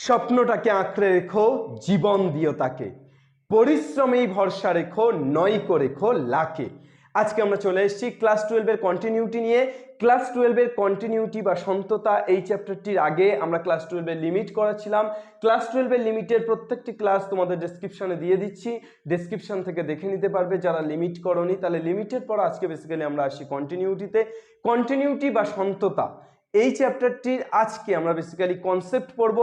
স্বপ্নটাকে আঁকড়ে রেখো, জীবন দিও তাকে, পরিশ্রমেই ভরসা রেখো, নয়কো রেখো লাকে। আজকে আমরা চলে এসেছি ক্লাস 12-এর কন্টিনিউটি নিয়ে। ক্লাস 12-এর কন্টিনিউটি বা সন্ততা এই চ্যাপ্টারটির আগে আমরা ক্লাস 12-এর লিমিট করাছিলাম। ক্লাস 12-এর লিমিটের প্রত্যেকটি ক্লাস তোমাদের ডেসক্রিপশনে দিয়ে দিচ্ছি, ডেসক্রিপশন থেকে দেখে নিতে পারবে যারা লিমিট করনি। তাহলে লিমিটের পর আজকে বেসিক্যালি আমরা আসি কন্টিনিউটিতে। কন্টিনিউটি বা সন্ততা এই চ্যাপ্টারটির আজকে আমরা বেসিক্যালি কনসেপ্ট পড়ব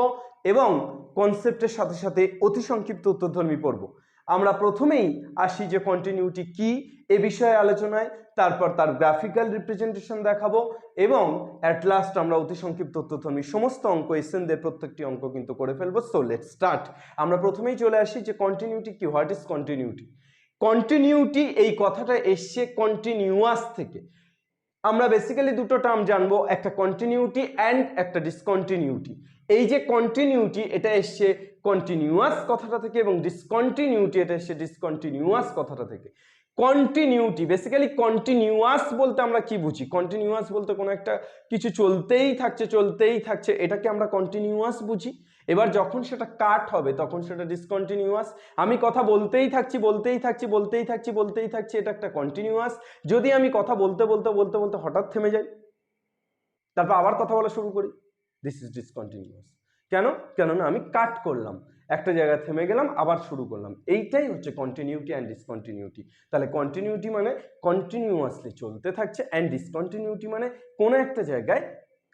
এবং কনসেপ্টের সাথে সাথে অতি সংক্ষিপ্ত উত্তরধর্মী পড়ব। আমরা প্রথমেই আসি যে কন্টিনিউটি কি এ বিষয়ে আলোচনায়, তারপর তার গ্রাফিক্যাল রিপ্রেজেন্টেশন দেখাবো এবং অ্যাট লাস্ট আমরা অতি সংক্ষিপ্ত উত্তরধর্মী সমস্ত অঙ্ক এসএনদের প্রত্যেকটি অঙ্ক কিন্তু করে ফেলবো। So let's start. আমরা প্রথমেই চলে আসি যে কন্টিনিউটি কি, হোয়াট ইজ কন্টিনিউটি। কন্টিনিউটি এই কথাটা এসছে কন্টিনিউয়াস থেকে। আমরা বেসিক্যালি দুটো টার্ম জানবো, একটা কন্টিনিউটি অ্যান্ড একটা ডিসকন্টিনিউটি। এই যে কন্টিনিউটি এটা এসছে কন্টিনিউয়াস কথাটা থেকে এবং ডিসকন্টিনিউটি এটা এসছে ডিসকন্টিনিউয়াস কথাটা থেকে। কন্টিনিউটি বেসিক্যালি কন্টিনিউয়াস বলতে আমরা কি বুঝি? কন্টিনিউয়াস বলতে কোনো একটা কিছু চলতেই থাকছে এটাকে আমরা কন্টিনিউয়াস বুঝি। এবার যখন সেটা কাট হবে তখন সেটা ডিসকন্টিনিউয়াস। আমি কথা বলতেই থাকছি এটা একটা কন্টিনিউয়াস। যদি আমি কথা বলতে হঠাৎ থেমে যাই, তারপর আবার কথা বলা শুরু করি, দিস ইজ ডিসকন্টিনিউয়াস। কেননা আমি কাট করলাম, একটা জায়গায় থেমে গেলাম, আবার শুরু করলাম। এইটাই হচ্ছে কন্টিনিউটি অ্যান্ড ডিসকন্টিনিউটি। তাহলে কন্টিনিউটি মানে কন্টিনিউয়াসলি চলতে থাকছে, অ্যান্ড ডিসকন্টিনিউটি মানে কোনো একটা জায়গায়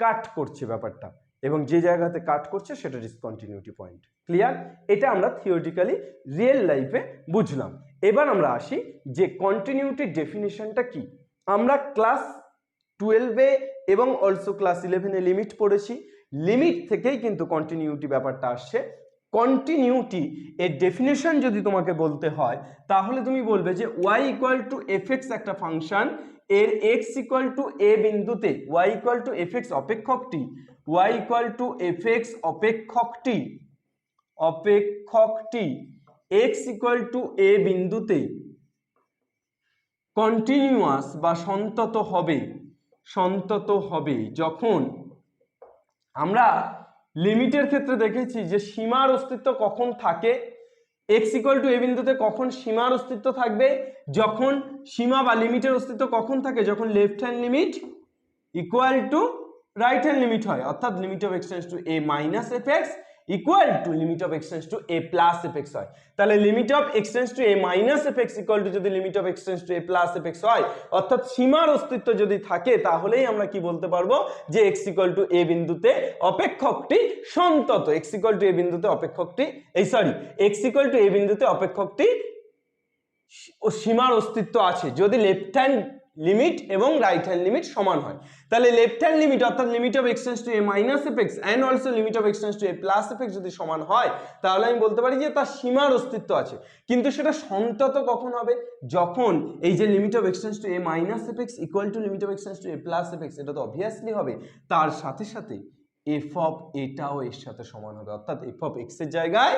কাট করছে ব্যাপারটা, এবং যে জায়গাতে কাট করছে সেটা ডিসকন্টিনিউটি পয়েন্ট। ক্লিয়ার? এটা আমরা থিওরিটিক্যালি রিয়েল লাইফে বুঝলাম। এবার আমরা আসি যে কন্টিনিউটির ডেফিনিশনটা কি। আমরা ক্লাস 12-এ এবং অলসো ক্লাস 11-এ লিমিট পড়েছি। লিমিট থেকেই কিন্তু কন্টিনিউটি ব্যাপারটা আসছে। কন্টিনিউটি এর ডেফিনেশন যদি তোমাকে বলতে হয় তাহলে তুমি বলবে যে y ইকুয়াল টু এফএক্স একটা ফাংশন, এর x ইকুয়াল টু a বিন্দুতে y ইকুয়াল টু এফএক্স অপেক্ষকটি, y ইকুয়াল টু এফএক্স অপেক্ষকটি x ইকুয়াল টু a বিন্দুতে কন্টিনিউয়াস বা সন্তত হবে যখন আমরা লিমিটের ক্ষেত্রে দেখেছি যে সীমার অস্তিত্ব কখন থাকে। x ইকুয়াল টু a বিন্দুতে কখন সীমার অস্তিত্ব থাকবে? যখন সীমা বা লিমিটের অস্তিত্ব কখন থাকে? যখন left hand limit equal to right hand limit হয়, অর্থাৎ limit of x tends to a minus fx equal to limit of x tends to a plus fx হয়। তাহলে limit of x tends to a minus fx equal to যদি limit of x tends to a plus fx হয়, অর্থাৎ সীমার অস্তিত্ব যদি থাকে, তাহলেই আমরা কি বলতে পারবো যে x ইকুয়াল টু a বিন্দুতে অপেক্ষকটি সন্তত। x ইকুয়াল টু a বিন্দুতে অপেক্ষকটি x ইকুয়াল টু a বিন্দুতে অপেক্ষকটি সীমার অস্তিত্ব আছে যদি লেফট হ্যান্ড লিমিট এবং রাইট হ্যান্ড লিমিট সমান হয়। তাহলে লেফট হ্যান্ড লিমিট অর্থাৎ limit of x tends to a minus fx and also limit of x tends to a plus fx যদি সমান হয়, তাহলে আমি বলতে পারি যে তার সীমার অস্তিত্ব আছে। কিন্তু সেটা সন্তত কখন হবে? যখন এই যে limit of x tends to a minus fx equal to limit of x tends to a plus fx, এটা তো অবভিয়াসলি হবে, তার সাথে সাথে f অফ এটাও এর সাথে সমান হবে। অর্থাৎ f অফ x এর জায়গায়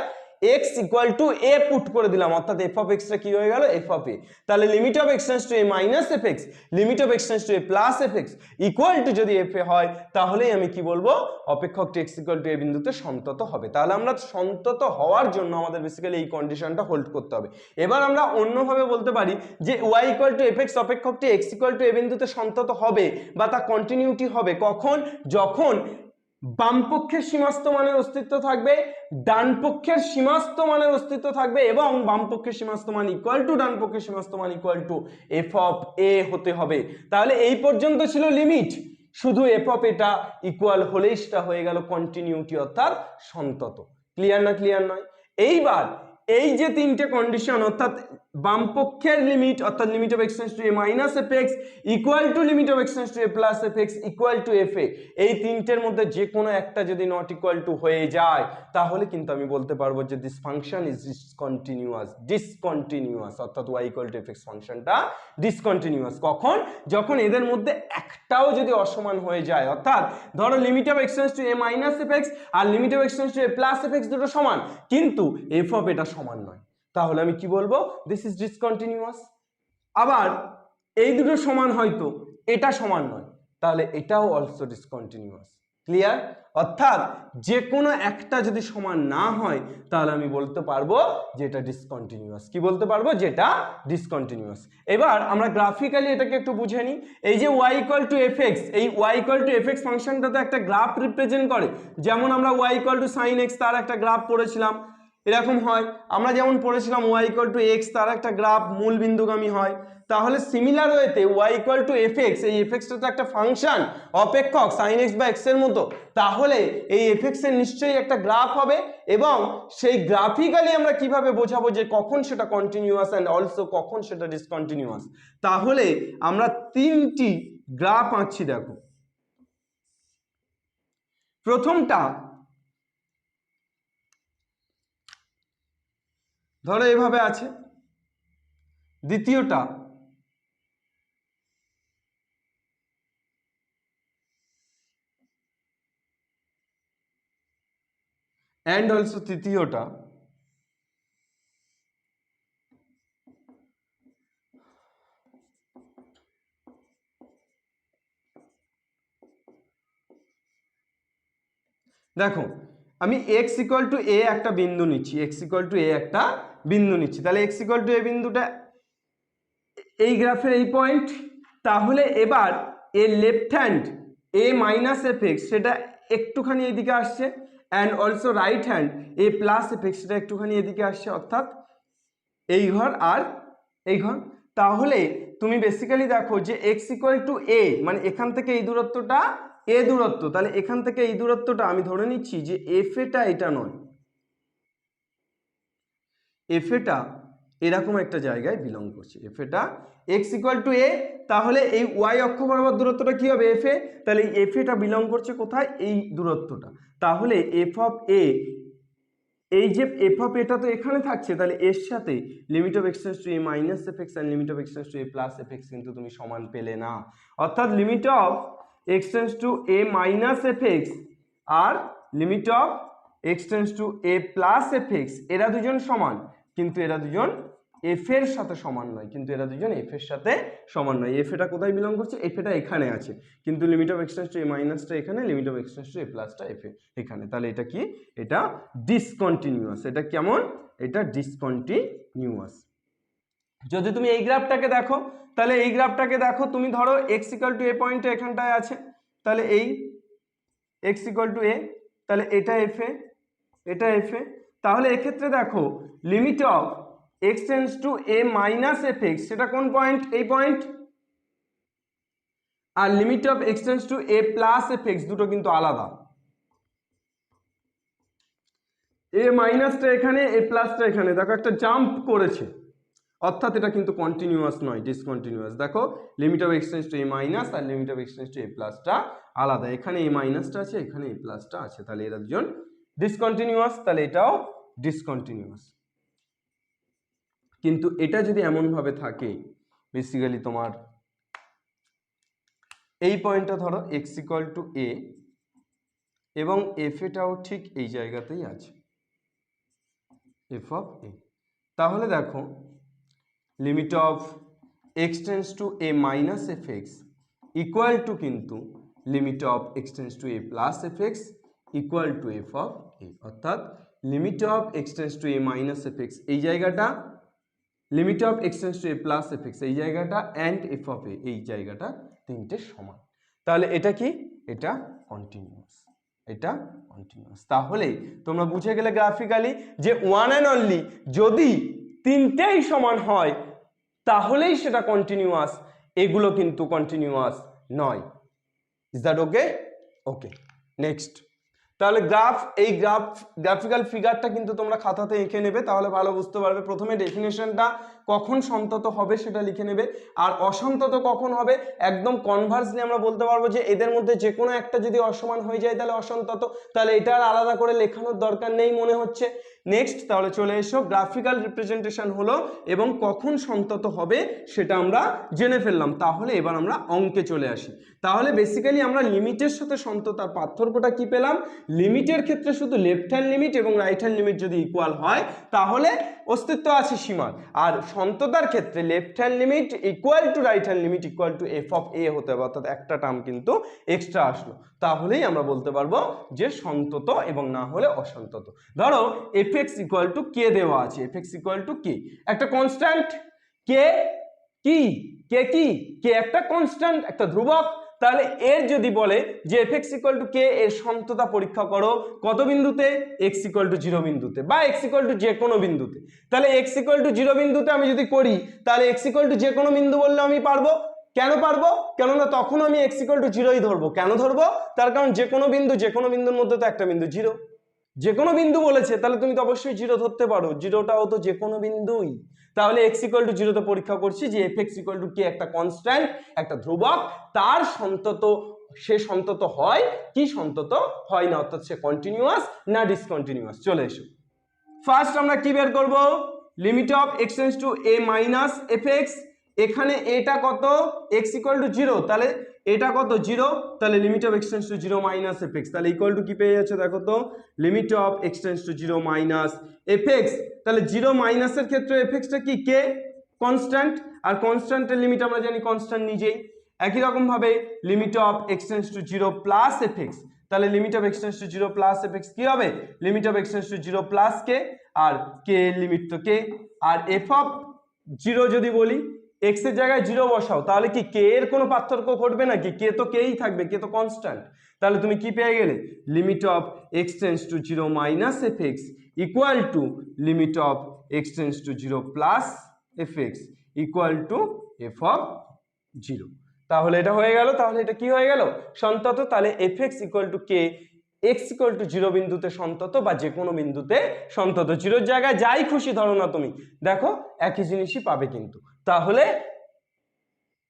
x equal to a put করে দিলাম, অর্থাৎ f অফ x টা কি হয়ে গেল? f of a। তাহলে limit of x tends to a minus fx limit of x tends to a plus fx equal to যদি f a হয়, তাহলেই আমি কি বলবো? অপেক্ষকটি x ইকুয়াল টু a বিন্দুতে সন্তত হবে। তাহলে আমরা সন্তত হওয়ার জন্য আমাদের বেসিক্যালি এই কন্ডিশনটা হোল্ড করতে হবে। এবার আমরা অন্যভাবে বলতে পারি যে y equal two fx অপেক্ষকটি x equal to a বিন্দুতে সন্তত হবে বা তা কন্টিনিউটি হবে কখন? যখন বাম পক্ষের সীমাস্ত মানের অস্তিত্ব থাকবে, ডান পক্ষের সীমাস্ত মানের অস্তিত্ব থাকবে এবং বাম পক্ষের সীমাস্ত মান ইকুয়াল টু ডান পক্ষের সীমাস্ত মান equal to f of a হতে হবে। তাহলে এই পর্যন্ত ছিল লিমিট, শুধু f অফ এটা ইকুয়াল হলেই সেটা হয়ে গেল কন্টিনিউটি অর্থাৎ সন্তত। ক্লিয়ার না ক্লিয়ার নয়? এইবার এই যে তিনটে কন্ডিশন, অর্থাৎ বাম পক্ষের লিমিট অর্থাৎ limit of x tends to a minus fx equal to limit of x tends to a plus fx equal to f a, এই তিনটের মধ্যে যে কোনো একটা যদি নট ইকুয়াল টু হয়ে যায়, তাহলে কিন্তু আমি বলতে পারবো যে দিস ফাংশন ইজ ডিসকন্টিনিউয়াস, অর্থাৎ y ইকুয়াল টু fx ফাংশনটা ডিসকন্টিনিউয়াস। কখন? যখন এদের মধ্যে একটাও যদি অসমান হয়ে যায়, অর্থাৎ ধরো limit of x tends to a minus fx আর limit of x tends to a plus fx দুটো সমান, কিন্তু f অফ এটা সমান নয়, তাহলে আমি কি বলবো? This is discontinuous. আবার এই দুটো সমান, হয়তো এটা সমান নয়, তাহলে এটাও অলসো ডিসকন্টিনিউয়াস। ক্লিয়ার? অর্থাৎ যে কোনো একটা যদি সমান না হয় তাহলে আমি বলতে পারবো যে এটা ডিসকন্টিনিউয়াস। কি বলতে পারবো? যেটা ডিসকন্টিনিউয়াস। এবার আমরা গ্রাফিক্যালি এটাকে একটু বুঝে নিই। এই যে y ইকুয়াল টু fx, এই y ইকুয়াল টু fx ফাংশনটা তো একটা গ্রাফ রিপ্রেজেন্ট করে। যেমন আমরা y equal two sin x তার একটা গ্রাফ পড়েছিলাম, এরকম হয়। আমরা যেমন পড়েছিলাম y ইকুয়াল টু x তার একটা গ্রাফ মূল বিন্দুগামী হয়। তাহলে সিমিলার ওয়েতে y ইকুয়াল টু fx, এই fxটা তো একটা ফাংশন অপেক্ষক sin x বা x এর মতো, তাহলে এই fx এর নিশ্চয়ই একটা গ্রাফ হবে। এবং সেই গ্রাফিক্যালি আমরা কিভাবে বোঝাবো যে কখন সেটা কন্টিনিউয়াস এন্ড অলসো কখন সেটা ডিসকন্টিনিউয়াস? তাহলে আমরা তিনটি গ্রাফ আঁকছি। দেখো, প্রথমটা ধরো এভাবে আছে, দ্বিতীয়টা and also তৃতীয়টা, দেখো আমি x ইকুয়াল টু a একটা বিন্দু নিচ্ছি, x ইকুয়াল টু a একটা বিন্দু নিচ্ছি। তাহলে x ইকুয়াল টু a বিন্দুটা এই গ্রাফের এই পয়েন্ট। তাহলে এবার এর left hand a minus fx সেটা একটুখানি এদিকে আসছে, and also right hand a plus fx সেটা একটুখানি এদিকে আসছে, অর্থাৎ এই ঘর আর এই ঘর। তাহলে তুমি বেসিক্যালি দেখো যে x ইকুয়াল টু a মানে এখান থেকে এই দূরত্বটা a দূরত্ব, তাহলে এখান থেকে এই দূরত্বটা আমি ধরে নিচ্ছি যে f এটা এটা নয়, f এটা এরকম একটা জায়গায় বিলং করছে, f এটা x ইকুয়াল টু a। তাহলে এই y অক্ষ বরাবর দূরত্বটা কি হবে? f a। তাহলে এই f এটা বিলং করছে কোথায়? এই দূরত্বটা। তাহলে f অফ a, এই যে f অফ এটা তো এখানে থাকছে, তাহলে এর সাথে limit of x tends to a minus fx and limit of x tends to a plus fx কিন্তু তুমি সমান পেলে না। অর্থাৎ limit of x tends to a minus fx আর limit of x tends to a plus fx এরা দুজন সমান, কিন্তু এরা দুজন f এর সাথে সমান নয়, কিন্তু এরা দুজন f এর সাথে সমান নয়। f এটা কোথায় বিলং করছে? f এটা এখানে আছে, কিন্তু limit of x tends to a মাইনাসটা এখানে, limit of x tends to a প্লাসটা f এখানে। তাহলে এটা কি? এটা ডিসকন্টিনিউয়াস। এটা কেমন? এটা ডিসকন্টিনিউয়াস। যদি তুমি এই গ্রাফটাকে দেখো, তাহলে এই গ্রাফটাকে দেখো, তুমি ধরো x ইকুয়াল টু a পয়েন্টে এখানটায় আছে, তাহলে এই x ইকুয়াল টু a, তাহলে এটা f a, এটা f a। তাহলে এক্ষেত্রে দেখো limit of x tends to a minus fx সেটা কোন পয়েন্ট? এই পয়েন্ট। আর limit of x tends to a plus fx দুটো কিন্তু আলাদা। a মাইনাসটা এখানে, a প্লাসটা এখানে, দেখো একটা জাম্প করেছে, অর্থাৎ এটা কিন্তু কন্টিনিউয়াস নয়, ডিসকন্টিনিউয়াস। দেখো limit of x tends to a minus আর limit of x tends to a প্লাসটা আলাদা, এখানে a মাইনাসটা আছে, এখানে a প্লাসটা আছে, তাহলে এরা দুজন ডিসকন্টিনিউয়াস। তাহলে এটাও ডিসকন্টিনিউয়াস। কিন্তু এটা যদি এমন ভাবে থাকে, বেসিক্যালি তোমার এই পয়েন্টটা ধরো x ইকুয়াল টু a এবং f এটাও ঠিক এই জায়গাতেই আছে, f অফ a। তাহলে দেখো limit of x tends to a minus fx equal to কিন্তু limit of x tends to a plus fx equal to f of a। অর্থাৎ limit of x tends to a minus fx এই জায়গাটা, limit of x tends to a plus fx এই জায়গাটা, and f of a এই জায়গাটা তিনটে সমান। তাহলে এটা কি? এটা কন্টিনিউয়াস, এটা কন্টিনিউয়াস। তাহলে তোমরা বুঝে গেলে গ্রাফিক্যালি যে ওয়ান অ্যান্ড অনলি যদি তিনটেই সমান হয় তাহলেই সেটা কন্টিনিউয়াস, এগুলো কিন্তু কন্টিনিউয়াস নয়। Is that okay? Okay, next. তাহলে এই গ্রাফিক্যাল ফিগারটা কিন্তু তোমরা খাতাতে এঁকে নেবে, তাহলে ভালো বুঝতে পারবে। প্রথমে ডেফিনেশনটা কখন সন্তত হবে সেটা লিখে নেবে, আর অসন্তত কখন হবে একদম কনভার্সলি আমরা বলতে পারবো যে এদের মধ্যে যে কোনো একটা যদি অসমান হয়ে যায় তাহলে অসন্তত, তাহলে এটা আর আলাদা করে লেখানোর দরকার নেই মনে হচ্ছে। নেক্সট, তাহলে চলে এসো, গ্রাফিক্যাল রিপ্রেজেন্টেশন হলো এবং কখন সন্তত হবে সেটা আমরা জেনে ফেললাম। তাহলে এবার আমরা অঙ্কে চলে আসি। তাহলে বেসিক্যালি আমরা লিমিটের সাথে সন্ততার পার্থক্যটা কি পেলাম? লিমিটের ক্ষেত্রে শুধু লেফট হ্যান্ড লিমিট এবং রাইট হ্যান্ড লিমিট যদি ইকুয়াল হয় তাহলে অস্তিত্ব আছে সীমার, আর সন্ততার ক্ষেত্রে left hand limit equal to right hand limit equal to f of a হতে হবে, অর্থাৎ একটা টার্ম কিন্তু এক্সট্রা আসলো, তাহলেই আমরা বলতে পারবো যে সন্তত এবং না হলে অসন্তত। ধরো এফ এক্স ইকুয়াল টু কে দেওয়া আছে, এফ এক্স ইকুয়াল টু কে একটা কনস্ট্যান্ট, কে কি কে কি কে একটা কনস্ট্যান্ট, একটা ধ্রুবক। তাহলে এর যদি বলে যে এফ এক্স ইকুয়াল টু কে এর সন্ততা পরীক্ষা করো কত বিন্দুতে, এক্স ইকুয়াল টু 0 বিন্দুতে বা এক্স ইকুয়াল টু যে কোনো বিন্দুতে, তাহলে এক্স ইকুয়াল টু 0 বিন্দুতে আমি যদি করি তাহলে এক্স ইকুয়াল টু যে কোনো বিন্দু বললে আমি পারবো। কেন পারবো? কেননা তখন আমি এক্স ইকুয়াল টু 0ই ধরবো। কেন ধরবো? তার কারণ যে কোনো বিন্দুর মধ্যে তো একটা বিন্দু 0, যে কোনো বিন্দু বলেছে তাহলে তুমি তো অবশ্যই 0 ধরতে পারো, 0টাও তো যে কোনো বিন্দুই। তাহলে x ইকুয়াল টু 0 তে পরীক্ষা করছি যে fx ইকুয়াল টু কে একটা কনস্ট্যান্ট, একটা ধ্রুবক, তার সন্তত, সে সন্তত হয় কি সন্তত হয় না, অর্থাৎ সে কন্টিনিউয়াস না ডিসকন্টিনিউয়াস। চলে এসো, ফার্স্ট আমরা কি বের করব, limit of x tends to a minus fx। এখানে এটা কত, x ইকুয়াল টু 0, তাহলে এটা কত 0, তাহলে limit of x tends to 0 minus fx, তাহলে ইকুয়াল টু কি পেয়ে যাচ্ছে দেখো তো, limit of x tends to 0 minus fx। তাহলে 0 মাইনাসের ক্ষেত্রে fx টা কি কে কনস্ট্যান্ট, আর কনস্ট্যান্টের লিমিট আমরা জানি কনস্ট্যান্ট নিজেই। একই রকম ভাবে limit of x tends to 0 plus fx, তাহলে limit of x tends to 0 plus fx কি হবে, limit of x tends to 0 plus কে, আর কে লিমিট তো কে, আর f অফ 0 যদি বলি x এর জায়গায় 0 বসাও তাহলে কি কে এর কোনো পার্থক্য ঘটবে নাকি, কে তো কেই থাকবে, কে তো কনস্ট্যান্ট। তাহলে তুমি কি পেয়ে গেলে, limit of x tends to 0 minus fx equal to limit of x tends to 0 plus fx equal to f of 0। তাহলে এটা হয়ে গেল, তাহলে এটা কি হয়ে গেল সন্তত। তাহলে fx equal two K x equal to 0 বিন্দুতে সন্তত বা যে কোনো বিন্দুতে সন্তত, 0 জায়গায় যাই খুশি ধরো না তুমি, দেখো একই জিনিসই পাবে কিন্তু। তাহলে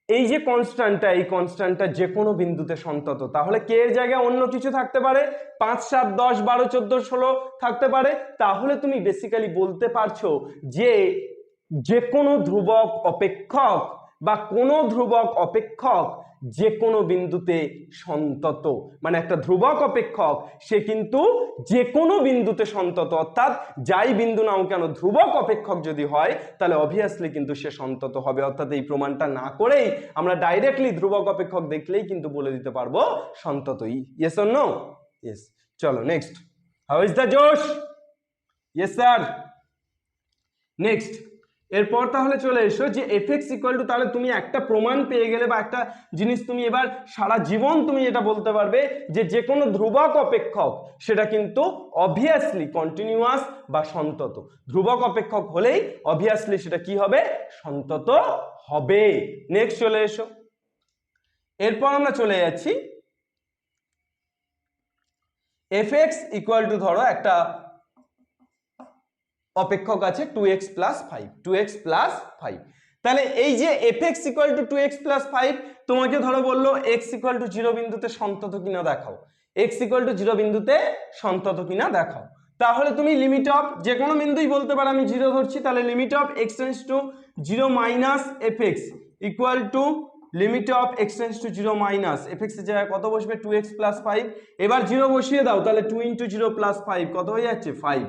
এই যে কনস্ট্যান্টটা, এই কনস্ট্যান্টটা যে কোনো বিন্দুতে সন্তত, তাহলে কে এর জায়গায় অন্য কিছু থাকতে পারে, 5 7 10 12 14 16 থাকতে পারে। তাহলে তুমি বেসিক্যালি বলতে পারছো যে যে কোনো ধ্রুবক অপেক্ষক বা কোনো ধ্রুবক অপেক্ষক যে কোনো বিন্দুতে সন্তত, মানে একটা ধ্রুবক অপেক্ষক সে কিন্তু যে কোনো বিন্দুতে সন্তত, অর্থাৎ যাই বিন্দু নাও কেন ধ্রুবক অপেক্ষক যদি হয় তাহলে অবভিয়াসলি কিন্তু সে সন্তত হবে। অর্থাৎ এই প্রমাণটা না করেই আমরা ডাইরেক্টলি ধ্রুবক অপেক্ষক দেখলেই কিন্তু বলে দিতে পারবো সন্ততই। Yes or no? ইয়েস। চলো next, how is the josh? Yes sir. Next, এরপর তাহলে চলে এসো যে fx ইকুয়াল টু, তাহলে তুমি একটা প্রমাণ পেয়ে গেলে বা একটা জিনিস তুমি এবার সারা জীবন তুমি এটা বলতে পারবে যে যে কোনো ধ্রুবক অপেক্ষক সেটা কিন্তু অবভিয়াসলি কন্টিনিউয়াস বা সন্তত। ধ্রুবক অপেক্ষক হলেই অবভিয়াসলি সেটা কি হবে, সন্তত হবে। নেক্সট চলে এসো, এরপর আমরা চলে যাচ্ছি fx ইকুয়াল টু, ধরো একটা অপেক্ষক আছে 2x প্লাস 5, 2x প্লাস 5। তাহলে এই যে fx equal two 2x plus 5, তোমাকে ধরো বললো x ইকুয়াল টু 0 বিন্দুতে সন্তত কিনা দেখাও, x ইকুয়াল টু 0 বিন্দুতে সন্তত কিনা দেখাও। তাহলে তুমি লিমিট অফ যে কোনো বিন্দুই বলতে পারো, আমি 0 ধরছি, তাহলে limit of x tends to 0 minus fx equal to limit of x tends to 0 minus fx এর জায়গায় কত বসবে, 2x প্লাস 5। এবার 0 বসিয়ে দাও, তাহলে 2 ইন্টু 0 প্লাস 5 কত হয়ে যাচ্ছে 5।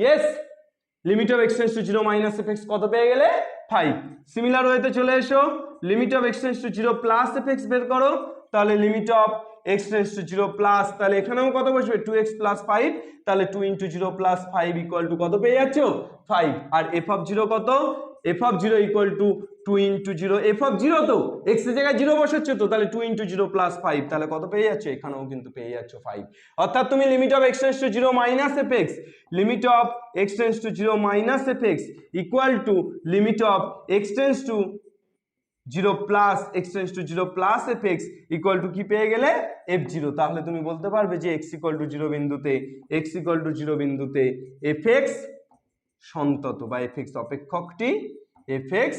Yes, limit of x tends to 0 minus fx কত পেয়ে গেলে 5। সিমিলার ওয়েতে চলে এসো, limit of x tends to 0 plus fx বের করো, তাহলে limit of x tends to 0 plus, তাহলে এখানেও কত বসবে 2x প্লাস 5, তাহলে 2 ইন্টু 0 প্লাস 5 ইকুয়াল টু কত পেয়ে যাচ্ছ 5। আর f অফ 0 কত, f of 0 equal to 2 into 0, f of 0 তো x এর জায়গায় 0 বসাচ্ছ তো, তাহলে 2 ইন্টু 0 প্লাস 5, তাহলে কত পেয়ে যাচ্ছ, এখানেও কিন্তু পেয়ে যাচ্ছ 5। অর্থাৎ তুমি limit of x tends to 0 minus fx, limit of x tends to 0 minus fx equal to limit of x tends to 0 plus x tends to 0 plus fx equal to কি পেয়ে গেলে f0। তাহলে তুমি বলতে পারবে যে x ইকুয়াল টু 0 বিন্দুতে, x equal to 0 বিন্দুতে fx সন্তত বা fx অপেক্ষকটি, fx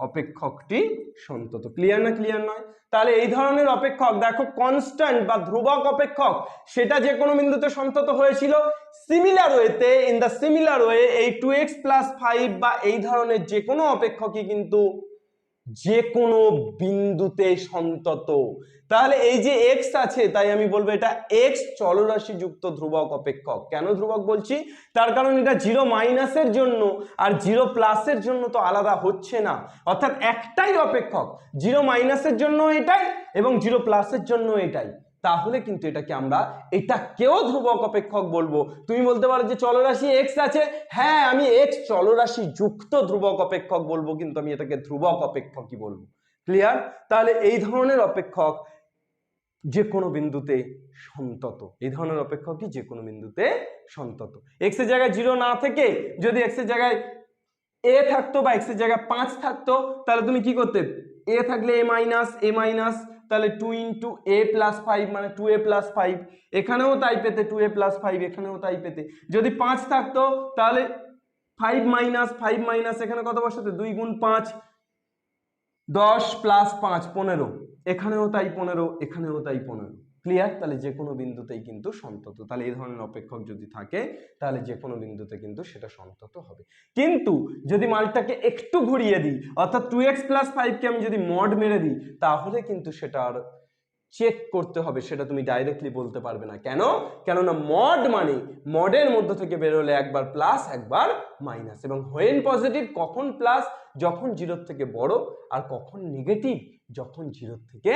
অপেক্ষকটি সন্তত। ক্লিয়ার না ক্লিয়ার নয়? তাহলে এই ধরনের অপেক্ষক দেখো কনস্ট্যান্ট বা ধ্রুবক অপেক্ষক সেটা যে কোনো বিন্দুতে সন্তত হয়েছিল। সিমিলার ওয়েতে, ইন দ্য সিমিলার ওয়ে এই 2x প্লাস 5 বা এই ধরনের যে কোনো অপেক্ষকই কিন্তু যে কোনো বিন্দুতে সন্তত। তাহলে এই যে x আছে তাই আমি বলবো এটা x চলরাশি যুক্ত ধ্রুবক অপেক্ষক। কেন ধ্রুবক বলছি? তার কারণ এটা 0 মাইনাসের জন্য আর 0 প্লাসের জন্য তো আলাদা হচ্ছে না, অর্থাৎ একটাই অপেক্ষক, 0 মাইনাসের জন্য এটাই এবং 0 প্লাসের জন্য এটাই। তাহলে কিন্তু এটাকে আমরা এটাকেও ধ্রুবক অপেক্ষক বলবো। তুমি বলতে পারো যে চলরাশি x আছে, হ্যাঁ আমি x চলরাশি যুক্ত ধ্রুবক অপেক্ষক বলবো, কিন্তু আমি এটাকে ধ্রুবক অপেক্ষকই বলবো। ক্লিয়ার? তাহলে এই ধরনের অপেক্ষক যে কোনো বিন্দুতে সন্তত, এই ধরনের অপেক্ষকই যে কোনো বিন্দুতে সন্তত। x এর জায়গায় 0 না থেকে যদি x এর জায়গায় a থাকতো বা x এর জায়গায় 5 থাকতো তাহলে তুমি কি করতে? a থাকলে a মাইনাস, তাহলে 2 ইন্টু a প্লাস 5 মানে 2a প্লাস 5, এখানেও তাই পেতে 2a প্লাস 5, এখানেও তাই পেতে। যদি 5 থাকতো তাহলে 5 মাইনাস এখানে কত বসাতে? 2 গুণ 5 10 প্লাস 5 15, এখানেও তাই 15, এখানেও তাই 15। ক্লিয়ার? তাহলে যে কোনো বিন্দুতেই কিন্তু সন্তত। তাহলে এই ধরনের অপেক্ষক যদি থাকে তাহলে যে কোনো বিন্দুতে কিন্তু সেটা সন্তত হবে। কিন্তু যদি মানটাকে একটু ঘুরিয়ে দিই, অর্থাৎ 2x প্লাস 5 কে আমি যদি মড মেরে দিই তাহলে কিন্তু সেটা আর চেক করতে হবে, সেটা তুমি ডাইরেক্টলি বলতে পারবে না। কেন? কেননা মড মানে মডের মধ্য থেকে বেরোলে একবার প্লাস একবার মাইনাস, এবং হোয়েন পজিটিভ কখন প্লাস? যখন 0 থেকে বড়, আর কখন নেগেটিভ? যখন 0 থেকে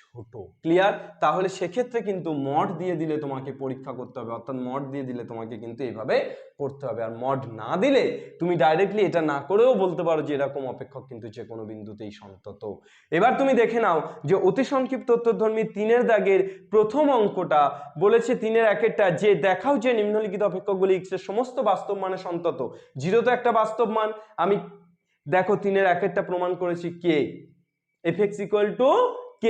ছোট। ক্লিয়ার? তাহলে সেক্ষেত্রে কিন্তু মড দিয়ে দিলে তোমাকে পরীক্ষা করতে হবে, অর্থাৎ মড দিয়ে দিলে তোমাকে কিন্তু এইভাবে করতে হবে। আর মড না দিলে তুমি ডাইরেক্টলি এটা না করেও বলতে পারো যে এরকম অপেক্ষক কিন্তু যে কোনো বিন্দুতেই সন্তত। এবার তুমি দেখে নাও যে অতি সংক্ষিপ্ত উত্তরধর্মী 3-এর দাগের প্রথম অঙ্কটা বলেছে 3-এর 1-এরটা, যে দেখাও যে নিম্নলিখিত অপেক্ষকগুলি x এর সমস্ত বাস্তব মানে সন্তত। 0 তো একটা বাস্তব মান, আমি দেখো 3-এর 1-এরটা প্রমাণ করেছি k, fx equal two k,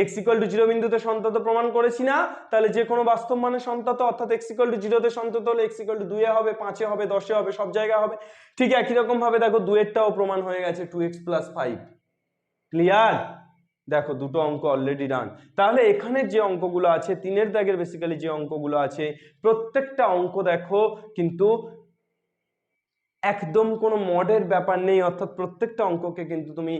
x equal to 0 বিন্দুতে সন্তত প্রমাণ করেছি না? তাহলে যে কোনো বাস্তব মানে সন্তত, অর্থাৎ x ইকুয়াল টু 0 তে সন্তত হলে x ইকুয়াল টু 2 এ হবে, 5 এ হবে, 10 এ হবে, সব জায়গায় হবে। ঠিক একই রকম ভাবে দেখো 2-এরটাও প্রমাণ হয়ে গেছে 2x প্লাস 5। ক্লিয়ার? দেখো দুটো অঙ্ক অলরেডি ডান। তাহলে এখানে যে অঙ্কগুলো আছে 3-এর দাগের বেসিক্যালি যে অঙ্কগুলো আছে প্রত্যেকটা অঙ্ক দেখো কিন্তু একদম কোনো মডের ব্যাপার নেই, অর্থাৎ প্রত্যেকটা অঙ্ককে কিন্তু তুমি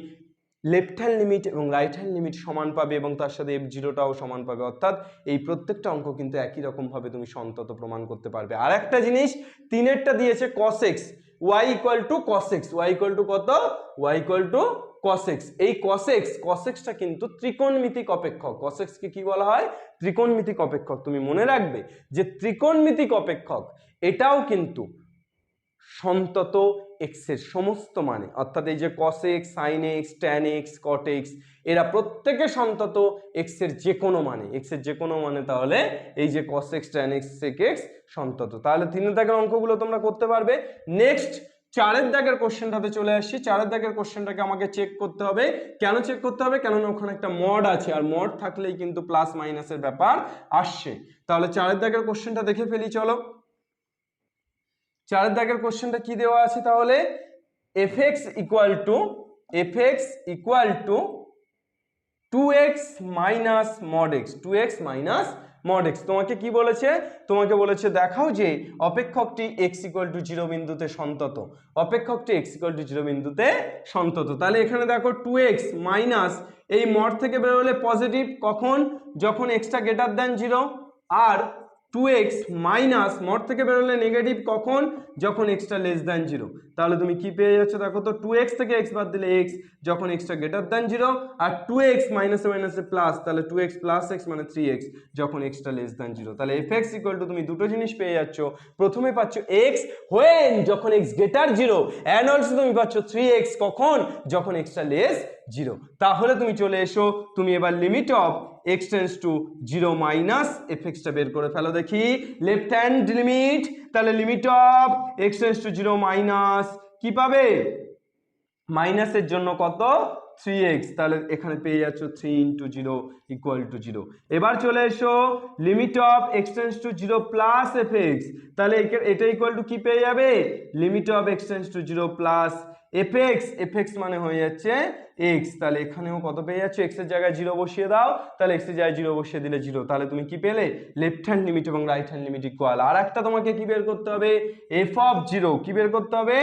লেফট হ্যান্ড লিমিট এবং রাইট হ্যান্ড লিমিট সমান পাবে এবং তার সাথে f0টাও সমান পাবে, অর্থাৎ এই প্রত্যেকটা অঙ্ক কিন্তু একই রকম ভাবে তুমি সন্তত প্রমাণ করতে পারবে। আর একটা জিনিস 3-এরটা দিয়েছে cos x, y equal two cos x, y equal to কত? y equal two cos x। এই cos x টা কিন্তু ত্রিকোণমিতিক অপেক্ষক। cos x কে কি বলা হয়? ত্রিকোণমিতিক অপেক্ষক। তুমি মনে রাখবে যে ত্রিকোণমিতিক অপেক্ষক এটাও কিন্তু সন্তত x এর সমস্ত মানে, অর্থাৎ এই যে cos x, sin x, tan x, cot x এরা প্রত্যেকে সন্তত x এর যে কোনো মানে, x এর যে কোনো মানে। তাহলে এই যে cos x, tan x, sec x সন্তত। তাহলে 3-এর দাগের অঙ্কগুলো তোমরা করতে পারবে। নেক্সট 4-এর দাগের কোশ্চেনটাতে চলে আসছি। 4-এর দাগের কোশ্চেনটাকে আমাকে চেক করতে হবে। কেন চেক করতে হবে? কেননা ওখানে একটা মড আছে, আর মড থাকলেই কিন্তু প্লাস মাইনাসের ব্যাপার আসছে। তাহলে 4-এর দাগের কোশ্চেনটা দেখে ফেলি, চলো। 4-এর দাগের কোশ্চেনটা কি দেওয়া আছে? তাহলে fx equal two 2x minus mod x, 2x minus mod x। তোমাকে কি বলেছে? তোমাকে বলেছে দেখাও যে অপেক্ষকটি x ইকুয়াল টু 0 বিন্দুতে সন্তত, অপেক্ষকটি x ইকুয়াল টু 0 বিন্দুতে সন্তত। তাহলে এখানে দেখো 2x মাইনাস এই মড থেকে বেরোলে পজিটিভ কখন? যখন x টা গ্রেটার দ্যান 0, আর 2x মাইনাস মড থেকে বেরোলে নেগেটিভ কখন? যখন x টা লেস দ্যান 0। তাহলে তুমি কি পেয়ে যাচ্ছ? দেখো তো 2x থেকে x বাদ দিলে x যখন x টা গ্রেটার দ্যান 0, আর 2x মাইনাসে মাইনাসে প্লাস, তাহলে 2x প্লাস x মানে 3x যখন x টা লেস দ্যান 0। তাহলে fx ইকুয়াল টু তুমি দুটো জিনিস পেয়ে যাচ্ছ। প্রথমে পাচ্ছ x when যখন x গ্রেটার 0, এন্ড অলসো তুমি পাচ্ছ 3x কখন? যখন x টা লেস 0। তাহলে তুমি চলে এসো, তুমি এবার limit of x tends to 0 minus fx টা বের করে ফেলো দেখি। লেফট হ্যান্ড লিমিট, তাহলে limit of x tends to 0 minus কি পাবে? মাইনাসের জন্য কত? 3x। তাহলে এখানে পেয়ে যাচ্ছ 3 ইন্টু 0 ইকুয়াল টু 0। এবার চলে এসো limit of x tends to 0 plus fx, তাহলে এটা ইকুয়াল টু কি পেয়ে যাবে? Limit of x tends to 0 plus f x মানে হয়ে যাচ্ছে এক্স, তাহলে এখানেও কত পেয়ে যাচ্ছে, এক্স এর জায়গায় 0 বসিয়ে দাও, তাহলে এক্স এর জায়গায় 0 বসিয়ে দিলে 0, তাহলে তুমি কি পেলে, লেফট হ্যান্ড লিমিট এবং রাইট হ্যান্ড লিমিট ইকুয়াল। আর একটা তোমাকে কি বের করতে হবে, এফ অফ 0, কি বের করতে হবে,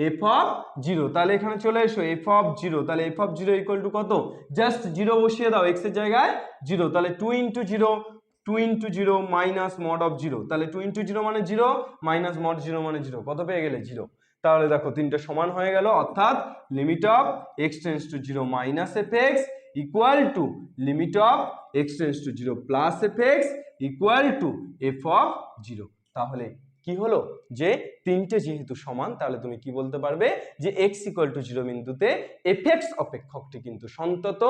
এফ অফ 0, তাহলে এখানে চলে এসো এফ অফ 0, তাহলে এফ অফ 0 ইকুয়াল টু কত, জাস্ট 0 বসিয়ে দাও এক্স এর জায়গায় 0, তাহলে 2 ইন্টু 0 মাইনাস মড অফ 0, তাহলে 2 ইন্টু 0 মানে 0 মাইনাস মড 0 মানে 0, কত পেয়ে গেলে 0। তাহলে দেখো তিনটে সমান হয়ে গেল, অর্থাৎ limit of x tends to 0 minus f x equal to limit of x tends to 0 plus f x equal to f of 0। তাহলে কি হলো, যে তিনটে যেহেতু সমান, তাহলে তুমি কি বলতে পারবে যে এক্স ইকুয়াল টু 0 বিন্দুতে এফ এক্স অপেক্ষকটি কিন্তু সন্তত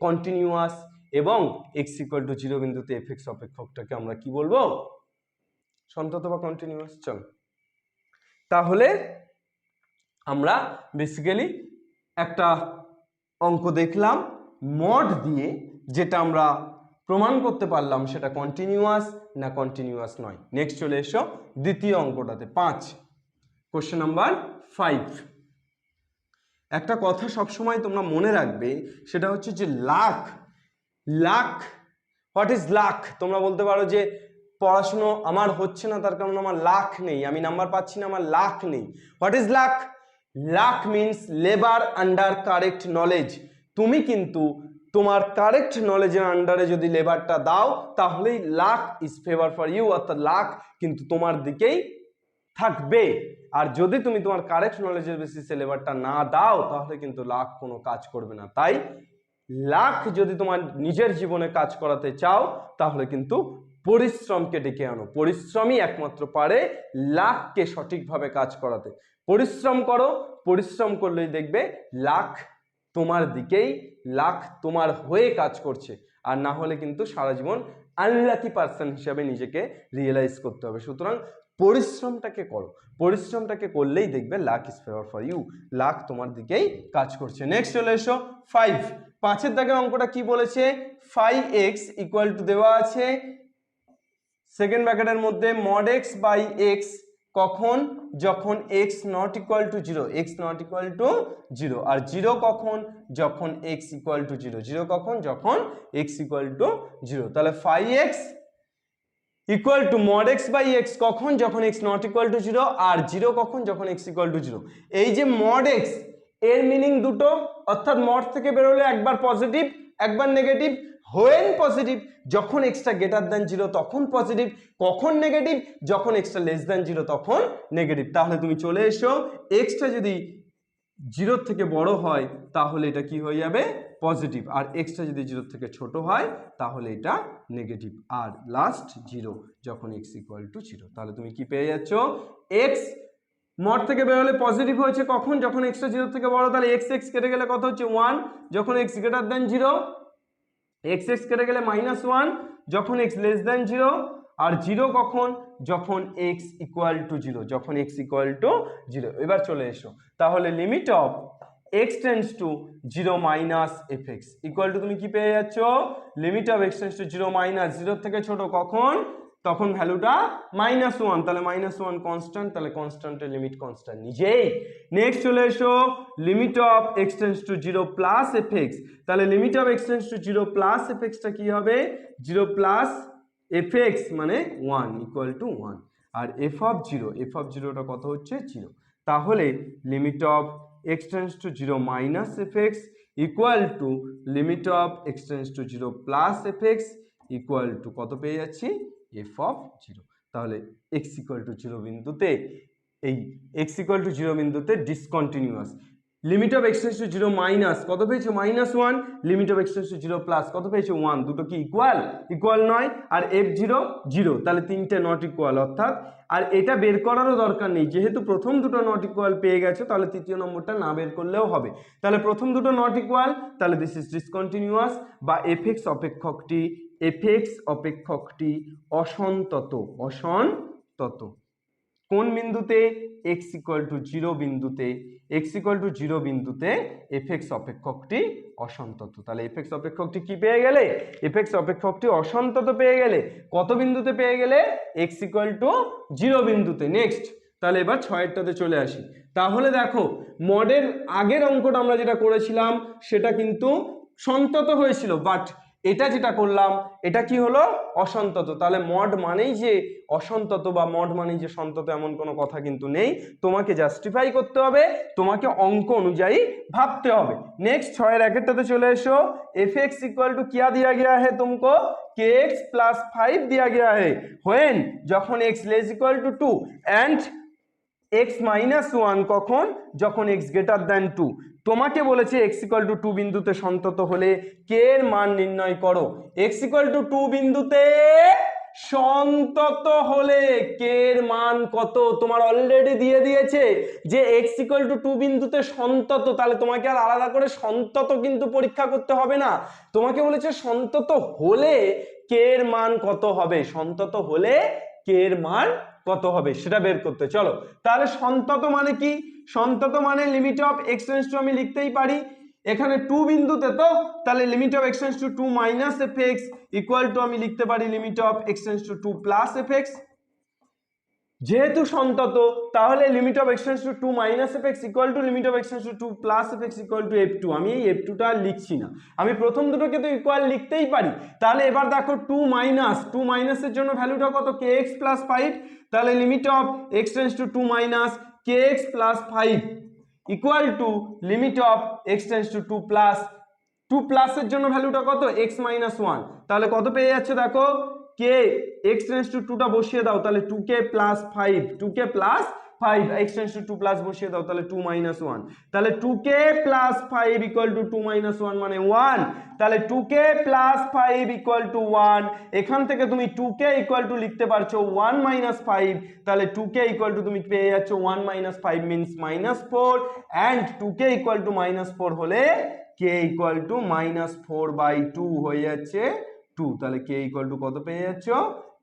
কন্টিনিউয়াস, এবং এক্স ইকুয়াল টু 0 বিন্দুতে এফ এক্স অপেক্ষকটাকে আমরা কি বলবো, সন্তত বা কন্টিনিউয়াস। চল, তাহলে আমরা বেসিক্যালি একটা অঙ্ক দেখলাম মড দিয়ে, যেটা আমরা প্রমাণ করতে পারলাম সেটা কন্টিনিউয়াস না কন্টিনিউয়াস নয়। নেক্সট চলে এসো দ্বিতীয় অঙ্কটাতে, 5, কোশ্চেন নাম্বার 5। একটা কথা সবসময় তোমরা মনে রাখবে, সেটা হচ্ছে যে লাখ, হোয়াট ইজ লাখ। তোমরা বলতে পারো যে পড়াশুনো আমার হচ্ছে না, তার কারণ আমার লাখ নেই, আমি নাম্বার পাচ্ছি না, আমার লাখ নেই। What is lakh? Lakh means labour under correct knowledge. তুমি কিন্তু তোমার কারেক্ট নলেজের আন্ডারে যদি লেবারটা দাও, তাহলেই luck is favour for you, অর্থাৎ লাক কিন্তু তোমার দিকেই থাকবে। আর যদি তুমি তোমার কারেক্ট নলেজের বেসিসে লেবারটা না দাও, তাহলে কিন্তু লাক কোনো কাজ করবে না। তাই লাক যদি তোমার নিজের জীবনে কাজ করাতে চাও, তাহলে কিন্তু পরিশ্রমকে ডেকে আনো। পরিশ্রমই একমাত্র পারে লাককে সঠিকভাবে কাজ করাতে। পরিশ্রম করো, পরিশ্রম করলেই দেখবে লাক তোমার দিকেই, লাক তোমার হয়ে কাজ করছে। আর না হলে কিন্তু সারা জীবন আনলাকি পারসন হিসাবে নিজেকে রিয়েলাইজ করতে হবে। সুতরাং পরিশ্রমটাকে করো, পরিশ্রমটাকে করলেই দেখবে luck is favour for you, luck তোমার দিকেই কাজ করছে। নেক্সট চলে এসো 5, 5-এর দাগে অঙ্কটা কি বলেছে, 5x ইকুয়াল টু দেওয়া আছে সেকেন্ড ব্র্যাকেটের মধ্যে mod x বাই x, কখন, যখন x not equal to 0, x not equal to 0, আর 0 কখন, যখন x ইকুয়াল টু 0, 0 কখন, যখন x ইকুয়াল টু 0। তাহলে 5x equal to mod x by x কখন, যখন x নট ইকুয়াল টু 0, আর 0 কখন, যখন x ইকুয়াল টু 0। এই যে mod x এর মিনিং দুটো, অর্থাৎ মড থেকে বেরোলে একবার পজিটিভ একবার নেগেটিভ। হোয়েন পজিটিভ, যখন এক্সটা গ্রেটার দ্যান 0 তখন পজিটিভ, কখন নেগেটিভ, যখন এক্সটা লেস দ্যান 0 তখন নেগেটিভ। তাহলে তুমি চলে এসো, এক্সটা যদি 0 থেকে বড় হয় তাহলে এটা কি হয়ে যাবে, পজিটিভ, আর এক্সটা যদি 0 থেকে ছোট হয় তাহলে এটা নেগেটিভ, আর লাস্ট 0 যখন এক্স ইকুয়াল টু 0। তাহলে তুমি কি পেয়ে যাচ্ছ, এক্স মড থেকে বেরোলে পজিটিভ হয়েছে কখন, যখন এক্সটা 0 থেকে বড়, তাহলে এক্স এক্স কেটে গেলে কত হচ্ছে 1, যখন x greater than 0, x x কেটে গেলে -1 যখন এক্স লেস দ্যান 0, আর 0 কখন, যখন এক্স ইকুয়াল টু 0, যখন এক্স ইকুয়াল টু 0। এবার চলে এসো, তাহলে limit of x tends to 0 minus f x equal to তুমি কি পেয়ে যাচ্ছ, limit of x tends to 0 minus 0 থেকে ছোট কখন, তখন ভ্যালুটা -1, তাহলে -1 কনস্ট্যান্ট, তাহলে কনস্ট্যান্টের লিমিট কনস্ট্যান্ট নিজেই। নেক্সট চলে এসো limit of x tends to 0 plus f x, তাহলে limit of x tends to 0 plus f এক্সটা কি হবে, 0 প্লাস এফ এক্স মানে 1 ইকুয়াল টু 1, আর এফ অফ 0টা কত হচ্ছে 0। তাহলে limit of x tends to 0 minus f x equal to limit of x tends to 0 plus f x equal to কত পেয়ে যাচ্ছি, এফ অফ 0। তাহলে এক্স ইকুয়াল টু 0 বিন্দুতে, এই এক্স ইকুয়াল টু 0 বিন্দুতে discontinuous. Limit of x tends to 0 minus কত পেয়েছো, -1, limit of x tends to 0 plus কত পেয়েছো 1, দুটো কি ইকুয়াল নয়, আর f0 0, তাহলে তিনটে নট ইকুয়াল, অর্থাৎ আর এটা বের করারও দরকার নেই, যেহেতু প্রথম দুটো নট ইকুয়াল পেয়ে গেছো, তাহলে তৃতীয় নম্বরটা না বের করলেও হবে। তাহলে প্রথম দুটো নট ইকুয়াল, তাহলে দিস ইজ ডিসকন্টিনিউয়াস, বা এফ এক্স অপেক্ষকটি অসন্তত। কোন বিন্দুতে, x ইকুয়াল টু 0 বিন্দুতে, x ইকুয়াল টু 0 বিন্দুতে এফ এক্স অপেক্ষকটি অসন্তত। তাহলে এফ এক্স অপেক্ষকটি কি পেয়ে গেলে, এফ এক্স অপেক্ষকটি অসন্তত পেয়ে গেলে, কত বিন্দুতে পেয়ে গেলে, x ইকুয়াল টু 0 বিন্দুতে। নেক্সট, তাহলে এবার 6-এরটাতে চলে আসি। তাহলে দেখো মডের আগের অঙ্কটা আমরা যেটা করেছিলাম সেটা কিন্তু সন্তত হয়েছিল, বাট এটা যেটা করলাম এটা কি হলো অসন্তত। তাহলে মড মানেই যে অসন্তত বা মড মানেই যে সন্তত এমন কোনো কথা কিন্তু নেই, তোমাকে জাস্টিফাই করতে হবে, তোমাকে অঙ্ক অনুযায়ী ভাবতে হবে। नेक्स्ट 6-1 चले एसो एफ एक्स इक्वल टू क्या दिया गया है तुमको के एक्स प्लस 5 दिया गया है व्हेन যখন x less equal to 2 and x minus 1 কখন যখন x গ্রেটার দ্যান 2। তোমাকে বলেছে x ইকুয়াল টু 2 বিন্দুতে সন্তত হলে k এর মান নির্ণয় করো। x ইকুয়াল টু 2 বিন্দুতে সন্তত হলে k এর মান কত তোমার অলরেডি দিয়ে দিয়েছে যে x ইকুয়াল টু 2 বিন্দুতে সন্তত, তাহলে তোমাকে আর আলাদা করে সন্তত কিন্তু পরীক্ষা করতে হবে না, তোমাকে বলেছে সন্তত হলে k এর মান কত হবে, সন্তত হলে k এর মান কত হবে সেটা বের করতে। চলো তাহলে সন্তত মানে কি, সন্তত মানে limit of x tends two আমি লিখতেই পারি এখানে 2 বিন্দুতে, তো তাহলে limit of x tends to 2 minus f x equal two আমি লিখতে পারি limit of x tends to 2 plus f x. যেহেতু সন্তত তাহলে limit of x tends to 2 minus f x equal to limit of x tends to 2 plus f x equal two f2। আমি এই f2 টা লিখছি না, আমি প্রথম দুটোকে তো ইকুয়াল লিখতেই পারি। তাহলে এবার দেখো 2 মাইনাসের জন্য ভ্যালুটা কত kx প্লাস 5, তাহলে limit of x tends to 2 minus kx plus 5 equal to limit of x tends to 2 plus 2 প্লাসের জন্য ভ্যালুটা কত x মাইনাস 1, তাহলে কত পেয়ে যাচ্ছে দেখো k x টেন্ডস টু 2 টা বসিয়ে দাও তাহলে 2k plus 5 2k plus 5 x tends to 2 plus বসিয়ে দাও তাহলে 2 মাইনাস 1, তাহলে 2k plus 5 equal to 2 minus 1 মানে 1, তাহলে 2k প্লাস 5 ইকুয়াল টু 1। এখান থেকে তুমি 2k ইকুয়াল টু লিখতে পারছো 1 মাইনাস 5, তাহলে 2k ইকুয়াল টু তুমি পেয়ে যাচ্ছ 1 minus 5 means minus 4 and 2k equal to minus 4 হলে k ইকুয়াল টু মাইনাস 4/2 হয়ে যাচ্ছে 2, তাহলে k ইকুয়াল টু কত পেয়ে যাচ্ছ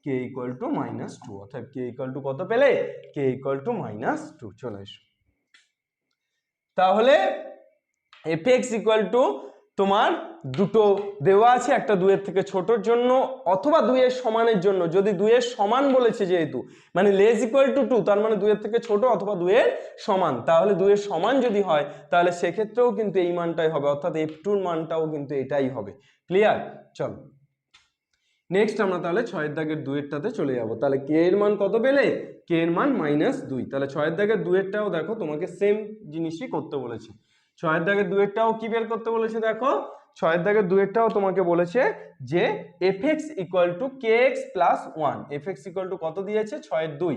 k ইকুয়াল টু মাইনাস 2, অর্থাৎ k ইকুয়াল টু কত পেলে k ইকুয়াল টু মাইনাস 2। চলে এসো তাহলে fx ইকুয়াল টু তোমার দুটো দেওয়া আছে, একটা 2 এর থেকে ছোটর জন্য অথবা 2 এর সমানের জন্য। যদি 2 এর সমান বলেছে যেহেতু মানে লেস ইকুয়াল টু 2 তার মানে 2 এর থেকে ছোট অথবা 2 এর সমান, তাহলে 2 এর সমান যদি হয় তাহলে সেক্ষেত্রেও কিন্তু এই মানটাই হবে, অর্থাৎ f2 এর মানটাও কিন্তু এটাই হবে। ক্লিয়ার? চলো নেক্সট আমরা তাহলে 6 দাগের 2 এরটাতে চলে যাব। তাহলে k এর মান কত পেলে k এর মান -2, তাহলে 6 দাগের 2 এরটাও দেখো তোমাকে সেম জিনিসই করতে বলেছে। 6 দাগের 2 এরটাও কি বের করতে বলেছে দেখো 6 দাগের 2 এরটাও তোমাকে বলেছে যে fx equal two kx plus 1। fx equal to কত দিয়েছে 6 এর 2,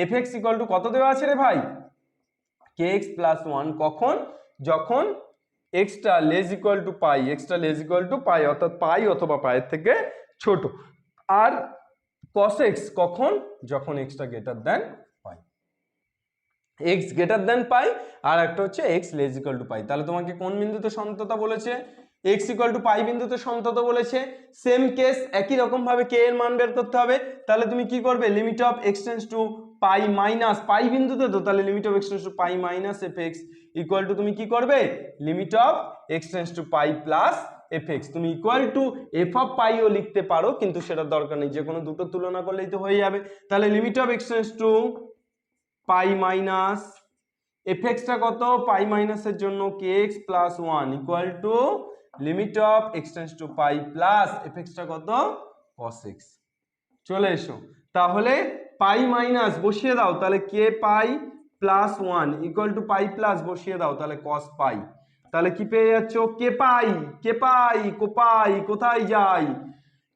fx ইকুয়াল টু কত দেওয়া আছে রে ভাই kx প্লাস 1 কখন যখন x টা less equal to pi, x টা লেস ইকুয়াল টু পাই অর্থাৎ পাই অথবা পাইয়ের থেকে ছোট, আর cos x কখন যখন x টা গ্রেটার দ্যান পাই, x গ্রেটার দ্যান পাই আর একটা হচ্ছে x লেস ইকুয়াল টু পাই। তাহলে তোমাকে কোন বিন্দুতে সন্ততা বলেছে x ইকুয়াল টু পাই বিন্দুতে সন্তত বলেছে। সেম কেস একই রকম ভাবে k এর মান বের করতে হবে। তাহলে তুমি কি করবে limit of x tends to pi minus pi বিন্দুতে, তো তাহলে limit of x tends to pi minus fx equal to তুমি কি করবে limit of x tends to pi plus fx। তুমি equal to f of pi ও লিখতে পারো কিন্তু সেটার দরকার নেই, যে কোনো দুটো তুলনা করলেই তো হয়ে যাবে। তাহলে limit of x tends to pi minus fx টা কত পাই মাইনাসের জন্য kx plus 1 equal to limit of x tends to pi plus fx টা কত cos x। চলে এসো তাহলে পাই মাইনাস বসিয়ে দাও তাহলে k পাই plus 1 equal two pi plus বসিয়ে দাও তাহলে cos পাই, তাহলে কি পেয়ে যাচ্ছ k পাই কোথায় যায়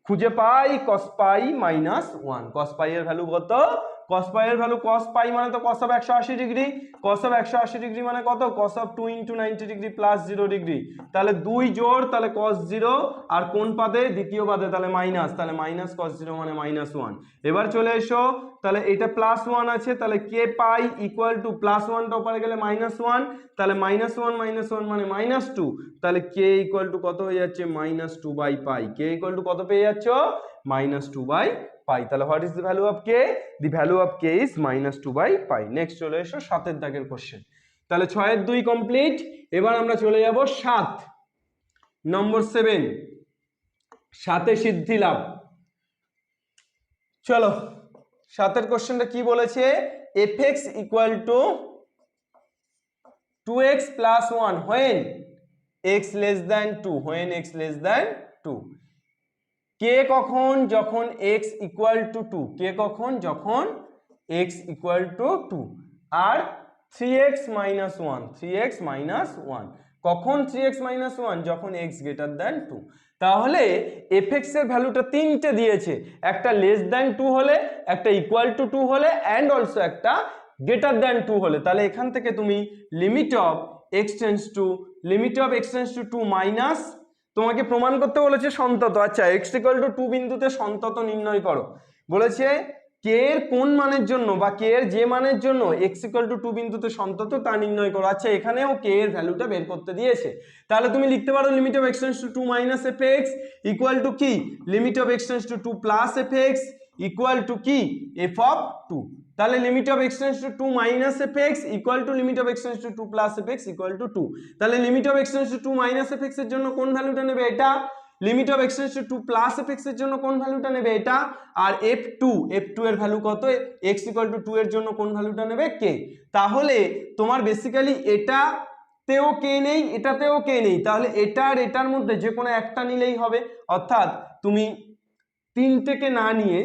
খুঁজে পাই cos পাই মাইনাস 1। cos পাই এর ভ্যালু কত cos পাই এর ভ্যালু cos পাই মানে তো cos of 180 degree, cos of 180 degree মানে কত cos of 2 into 90 degree plus 0 degree, তাহলে 2 জোড় তাহলে cos 0 আর কোন পাদে দ্বিতীয় পাদে তাহলে মাইনাস, তাহলে মাইনাস cos 0 মানে -1। এবার চলে এসো তাহলে এটা প্লাস 1 আছে তাহলে k pi equal to plus 1 টা উপরে গেলে -1, তাহলে -1 মানে -2, তাহলে k ইকুয়াল টু কত হয়ে যাচ্ছে -2/পাই। k ইকুয়াল টু কত পেয়ে যাচ্ছ -2/পাই। তাহলে what is the value of k? The value of k is -2/পাই। নেক্সট চলে এসো 7 এর দাগের কোশ্চেন। তাহলে 6 এর 2 কমপ্লিট। এবার আমরা চলে যাব 7 নম্বর 7 7 এ সিদ্ধি লাভ। চলো 7 কোশ্চেনটা কি বলেছে, fx equal two 2x plus 1 when x less than 2, when x less than 2, কে কখন, যখন x ইকুয়াল টু 2, কে কখন, যখন x ইকুয়াল টু 2, আর 3x মাইনাস 1, 3x মাইনাস 1 কখন, 3x মাইনাস 1 যখন x গ্রেটার দ্যান 2। তাহলে fx এর ভ্যালুটা তিনটে দিয়েছে, একটা লেস দ্যান 2 হলে, একটা ইকুয়াল টু 2 হলে, অ্যান্ড অলসো একটা গ্রেটার দ্যান 2 হলে। তাহলে এখান থেকে তুমি limit of x tends to 2 minus, তোমাকে প্রমাণ করতে বলেছে সন্তত। আচ্ছা, x ইকুয়াল টু 2 বিন্দুতে সন্তত নির্ণয় করো বলেছে, কে এর কোন মানের জন্য বা কে এর যে মানের জন্য x ইকুয়াল টু 2 বিন্দুতে সন্তত তা নির্ণয় করো। আচ্ছা, এখানেও কে এর ভ্যালুটা বের করতে দিয়েছে, তাহলে তুমি লিখতে পারো limit of x tends to 2 minus fx equal to কি, limit of x tends to 2 plus fx equal to কি, f অফ 2। তাহলে limit of x tends to 2 minus fx equal to limit of x tends to 2 plus fx equal to 2। তাহলে limit of x tends to 2 minus fx এর জন্য কোন ভ্যালুটা নেবে, এটা। Limit of x tends to 2 plus fx এর জন্য কোন ভ্যালুটা নেবে, এটা। আর f2 এর ভ্যালু কত, x ইকুয়াল টু 2 এর জন্য কোন ভ্যালুটা নেবে, k। তাহলে তোমার বেসিক্যালি এটাতেও কে নেই, এটাতেও কে নেই, তাহলে এটা আর এটার মধ্যে যে কোনো একটা নিলেই হবে। অর্থাৎ তুমি তিনটেকে না নিয়ে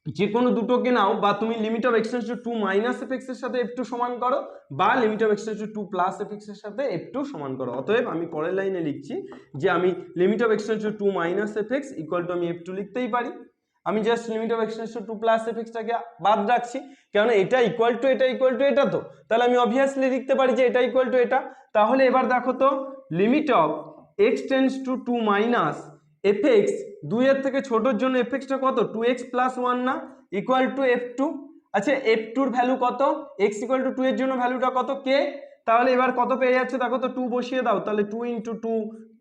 যে কোনো দুটোকে নাও, বা তুমি limit of x tends to 2 minus fx এর সাথে f2 সমান করো, বা limit of x tends to 2 plus fx এর সাথে f2 সমান করো। অতএব আমি পরের লাইনে লিখছি যে আমি limit of x tends to 2 minus fx equal two আমি f2 লিখতেই পারি। আমি just limit of x tends to 2 plus fx টাকে বাদ রাখছি, কারণ এটা ইকুয়াল টু এটা ইকুয়াল টু এটা, তো তাহলে আমি অবভিয়াসলি লিখতে পারি যে এটা ইকুয়াল টু এটা। তাহলে এবার দেখো তো, limit of x tends to 2 minus fx, 2 এর থেকে ছোটর জন্য fx টা কত, 2x প্লাস 1 না, ইকুয়াল টু f2। আচ্ছা, f2 এর ভ্যালু কত, x ইকুয়াল টু 2 এর জন্য ভ্যালুটা কত, k। তাহলে এবার কত পেয়ে যাচ্ছে দেখো তো, 2 বসিয়ে দাও, তাহলে 2 into 2